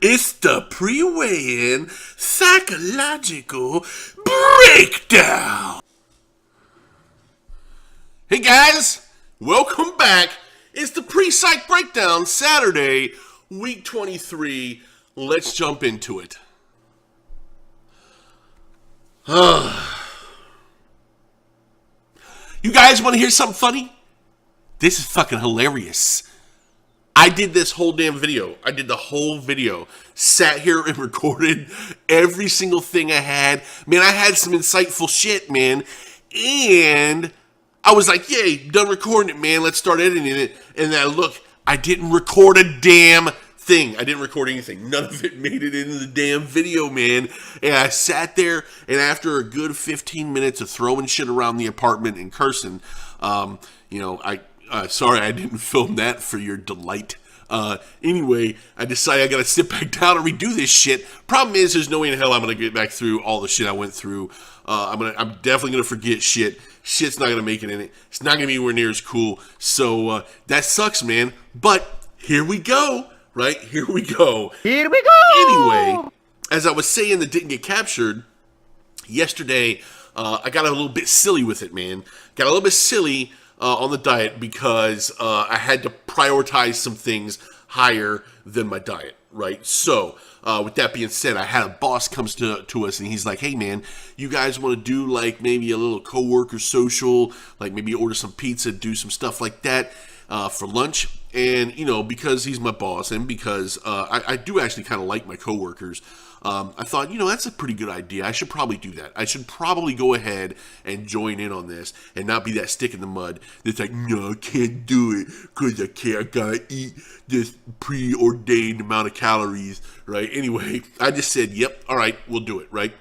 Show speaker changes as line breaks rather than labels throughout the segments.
It's the pre-weigh-in psychological breakdown. Hey guys, welcome back. It's the pre-psych breakdown, Saturday, week 23. Let's jump into it. You guys want to hear something funny? This is fucking hilarious. I did this whole damn video. I did the whole video. Sat here and recorded every single thing I had. Man, I had some insightful shit, man. And I was like, yay, done recording it, man. Let's start editing it. And then I didn't record a damn thing. I didn't record anything. None of it made it into the damn video, man. And I sat there, and after a good 15 minutes of throwing shit around the apartment and cursing, sorry I didn't film that for your delight. Anyway, I decided I gotta sit back down and redo this shit. Problem is, there's no way in hell I'm gonna get back through all the shit I went through. I'm definitely gonna forget shit. Shit's not gonna make it in it. It's not gonna be anywhere near as cool. So, that sucks, man. But, here we go. Right? Here we go.
Here we go!
Anyway, as I was saying that didn't get captured, yesterday, I got a little bit silly with it, man. Got a little bit silly on the diet because I had to prioritize some things higher than my diet, right? So, with that being said, I had a boss comes to us and he's like, hey man, you guys want to do like maybe a little coworker social, like maybe order some pizza, do some stuff like that for lunch. And, because he's my boss and because I do actually kind of like my coworkers, I thought, that's a pretty good idea. I should probably do that. I should probably go ahead and join in on this and not be that stick in the mud that's like, no, I can't do it because I gotta eat this preordained amount of calories, right? Anyway, I just said, yep, all right, we'll do it, right?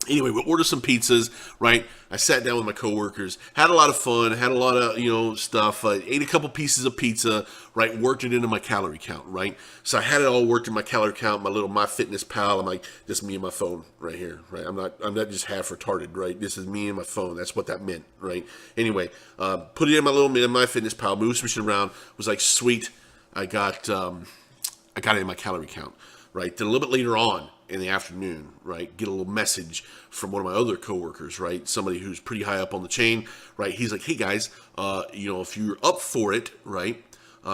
Anyway, we'll order some pizzas, right? I sat down with my coworkers, had a lot of fun, had a lot of, stuff, ate a couple pieces of pizza, right? Worked it into my calorie count, right? So I had it all worked in my calorie count, my little MyFitnessPal. I'm like, this is me and my phone right here, right? I'm not just half retarded, right? This is me and my phone. That's what that meant, right? Anyway, put it in my little MyFitnessPal, moved some shit around, was like, sweet, I got it in my calorie count, right? Then a little bit later on in the afternoon, right, get a little message from one of my other coworkers, right, somebody who's pretty high up on the chain, right, he's like, hey guys, if you're up for it, right,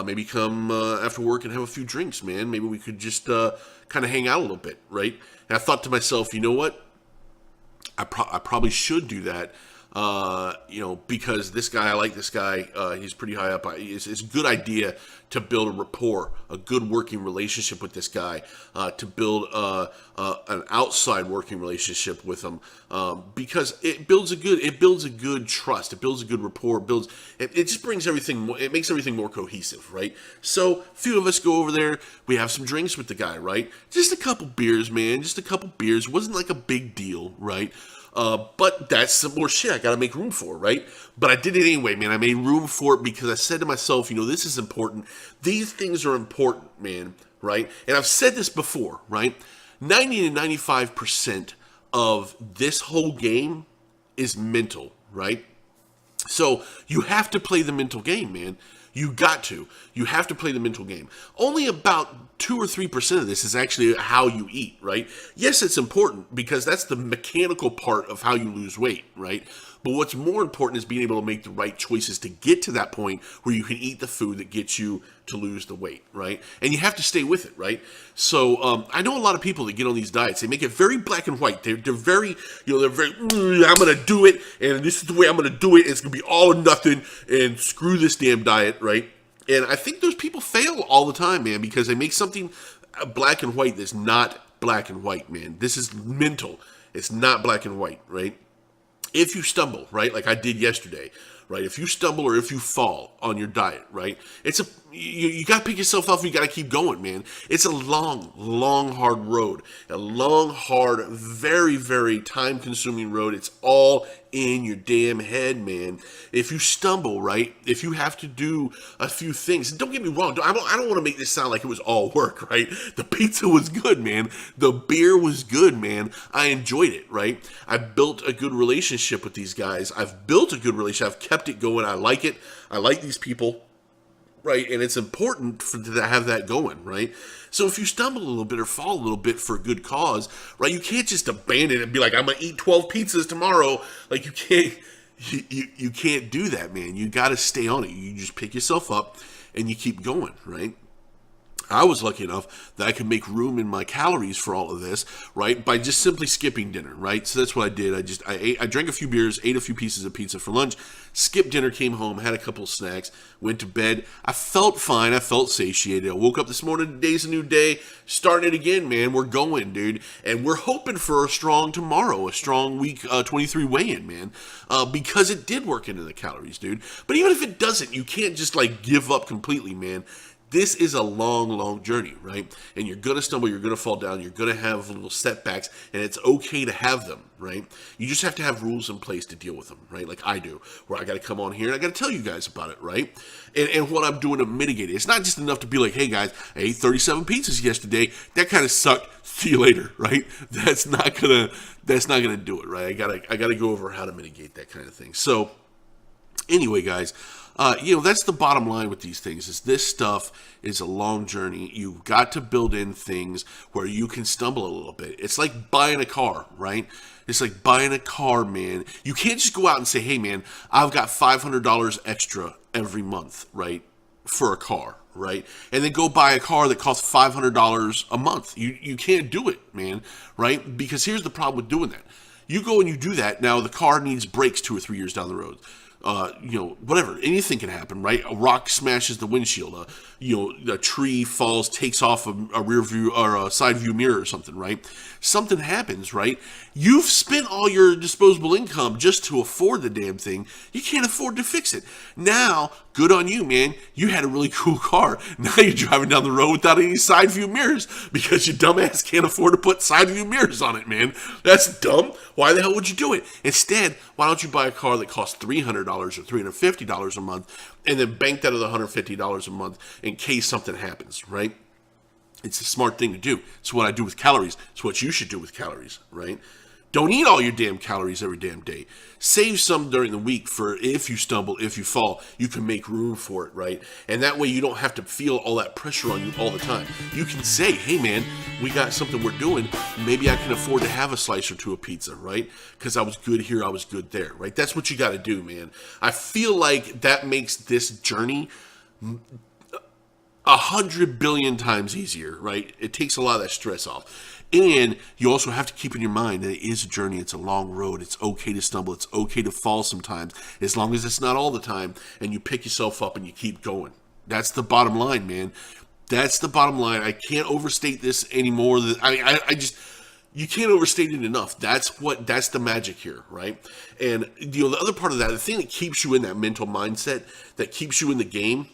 maybe come after work and have a few drinks, man, maybe we could just kind of hang out a little bit, right, and I thought to myself, you know what, I probably should do that, because this guy, I like this guy, he's pretty high up. It's a good idea to build a rapport, a good working relationship with this guy, to build an outside working relationship with him, because it builds a good trust, it builds a good rapport, it just brings everything, it makes everything more cohesive, right? So, a few of us go over there, we have some drinks with the guy, right? Just a couple beers, man, wasn't like a big deal, right? But that's some more shit I gotta make room for, right? But I did it anyway, man. I made room for it because I said to myself, this is important. These things are important, man, right? And I've said this before, right? 90 to 95% of this whole game is mental, right? So you have to play the mental game, man. You got to. You have to play the mental game. Only about 2 or 3% of this is actually how you eat, right? Yes, it's important because that's the mechanical part of how you lose weight, right? But what's more important is being able to make the right choices to get to that point where you can eat the food that gets you to lose the weight, right? And you have to stay with it, right? So I know a lot of people that get on these diets. They make it very black and white. They're very, I'm going to do it, and this is the way I'm going to do it. It's going to be all or nothing, and screw this damn diet, right? And I think those people fail all the time, man, because they make something black and white that's not black and white, man. This is mental. It's not black and white, right? If you stumble, right, like I did yesterday, right, if you stumble or if you fall on your diet, right, you got to pick yourself up and you got to keep going, man. It's a long, long, hard road. A long, hard, very, very time-consuming road. It's all in your damn head, man. If you stumble, right, if you have to do a few things, and don't get me wrong, I don't want to make this sound like it was all work, right? The pizza was good, man. The beer was good, man. I enjoyed it, right? I built a good relationship with these guys. I've built a good relationship. I've kept it going. I like it. I like these people. right? And it's important to have that going, right? So if you stumble a little bit or fall a little bit for a good cause, right, you can't just abandon it and be like, I'm gonna eat 12 pizzas tomorrow. Like you can't, you can't do that, man. You got to stay on it. You just pick yourself up and you keep going, right? I was lucky enough that I could make room in my calories for all of this, right, by just simply skipping dinner, right? So that's what I did. I drank a few beers, ate a few pieces of pizza for lunch, skipped dinner, came home, had a couple of snacks, went to bed. I felt fine. I felt satiated. I woke up this morning. Today's a new day. Starting it again, man. We're going, dude. And we're hoping for a strong tomorrow, a strong week 23 weigh-in, man, because it did work into the calories, dude. But even if it doesn't, you can't just, like, give up completely, man. This is a long, long journey, right? And you're going to stumble, you're going to fall down, you're going to have little setbacks, and it's okay to have them, right? You just have to have rules in place to deal with them, right? Like I do, where I got to come on here and I got to tell you guys about it, right? And what I'm doing to mitigate it. It's not just enough to be like, hey guys, I ate 37 pizzas yesterday. That kind of sucked. See you later, right? That's not gonna do it, right? I gotta go over how to mitigate that kind of thing. So anyway, guys, that's the bottom line with these things. Is this stuff is a long journey. You've got to build in things where you can stumble a little bit. It's like buying a car, right? It's like buying a car, man. You can't just go out and say, hey, man, I've got $500 extra every month, right, for a car, right? And then go buy a car that costs $500 a month. You can't do it, man, right? Because here's the problem with doing that. You go and you do that. Now the car needs brakes 2 or 3 years down the road. Whatever, anything can happen, right? A rock smashes the windshield, a tree falls, takes off a rear view or a side view mirror or something, right? Something happens, right? You've spent all your disposable income just to afford the damn thing. You can't afford to fix it. Now, good on you, man. You had a really cool car. Now you're driving down the road without any side view mirrors because your dumbass can't afford to put side view mirrors on it, man. That's dumb. Why the hell would you do it? Instead, why don't you buy a car that costs $300 or $350 a month and then bank that other $150 a month in case something happens, right? It's a smart thing to do. It's what I do with calories. It's what you should do with calories, right? Don't eat all your damn calories every damn day. Save some during the week for if you stumble, if you fall, you can make room for it, right? And that way you don't have to feel all that pressure on you all the time. You can say, hey man, we got something we're doing. Maybe I can afford to have a slice or two of pizza, right? Because I was good here, I was good there, right? That's what you got to do, man. I feel like that makes this journey 100 billion times easier, right? It takes a lot of that stress off. And you also have to keep in your mind that it is a journey. It's a long road. It's okay to stumble. It's okay to fall sometimes, as long as it's not all the time. And you pick yourself up and you keep going. That's the bottom line, man. That's the bottom line. I can't overstate this anymore. I just, you can't overstate it enough. That's the magic here, right? And the other part of that, the thing that keeps you in that mental mindset, that keeps you in the game,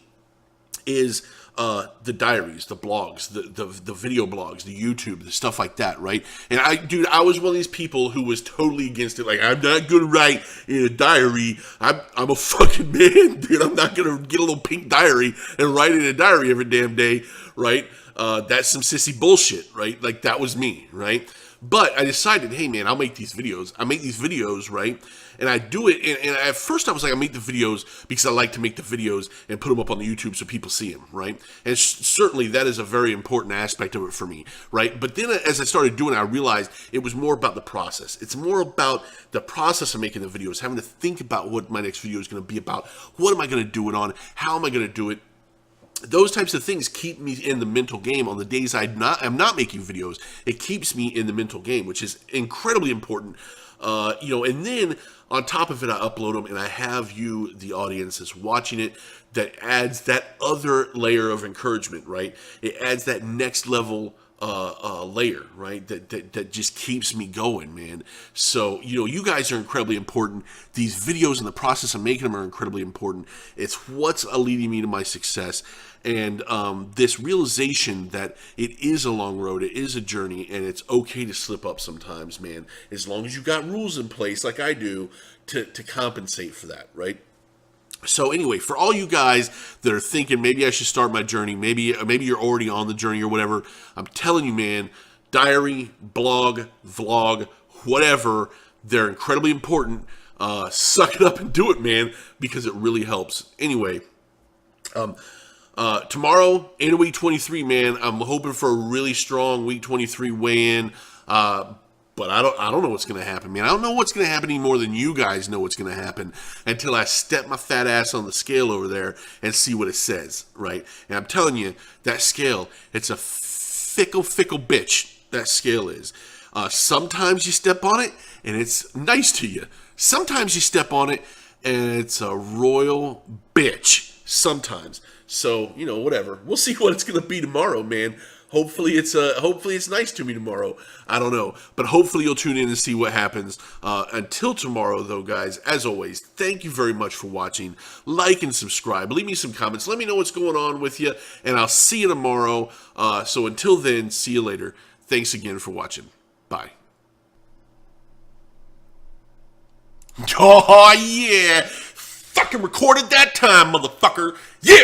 is the diaries, the blogs, the video blogs, the YouTube, the stuff like that, right? And I was one of these people who was totally against it. Like, I'm not gonna write in a diary. I'm a fucking man, dude. I'm not gonna get a little pink diary and write in a diary every damn day, right? That's some sissy bullshit, right? Like, that was me, right? But I decided, hey man, I'll make these videos. I make these videos, right? And I do it, and at first I was like, I make the videos because I like to make the videos and put them up on the YouTube so people see them, right? And certainly that is a very important aspect of it for me, right? But then as I started doing it, I realized it was more about the process. It's more about the process of making the videos, having to think about what my next video is going to be about. What am I going to do it on? How am I going to do it? Those types of things keep me in the mental game on the days I'm not making videos. It keeps me in the mental game, which is incredibly important. And then on top of it, I upload them and I have you, the audience, that's watching it. That adds that other layer of encouragement, right? It adds that next level layer, right? That just keeps me going, man. So, you guys are incredibly important. These videos and the process of making them are incredibly important. It's what's leading me to my success. And this realization that it is a long road, it is a journey, and it's okay to slip up sometimes, man. As long as you got rules in place, like I do, to compensate for that, right? So anyway, for all you guys that are thinking maybe I should start my journey, maybe you're already on the journey or whatever, I'm telling you, man, diary, blog, vlog, whatever, they're incredibly important. Suck it up and do it, man, because it really helps. Anyway, Tomorrow, into week 23, man. I'm hoping for a really strong week 23 weigh-in. But I don't know what's going to happen, man. I don't know what's going to happen any more than you guys know what's going to happen until I step my fat ass on the scale over there and see what it says, right? And I'm telling you, that scale, it's a fickle bitch, that scale is. Sometimes you step on it and it's nice to you. Sometimes you step on it and it's a royal bitch. Sometimes. So, whatever. We'll see what it's going to be tomorrow, man. Hopefully it's nice to me tomorrow. I don't know. But hopefully you'll tune in and see what happens. Until tomorrow, though, guys, as always, thank you very much for watching. Like and subscribe. Leave me some comments. Let me know what's going on with you. And I'll see you tomorrow. So until then, see you later. Thanks again for watching. Bye. Oh, yeah. Fucking recorded that time, motherfucker. Yeah.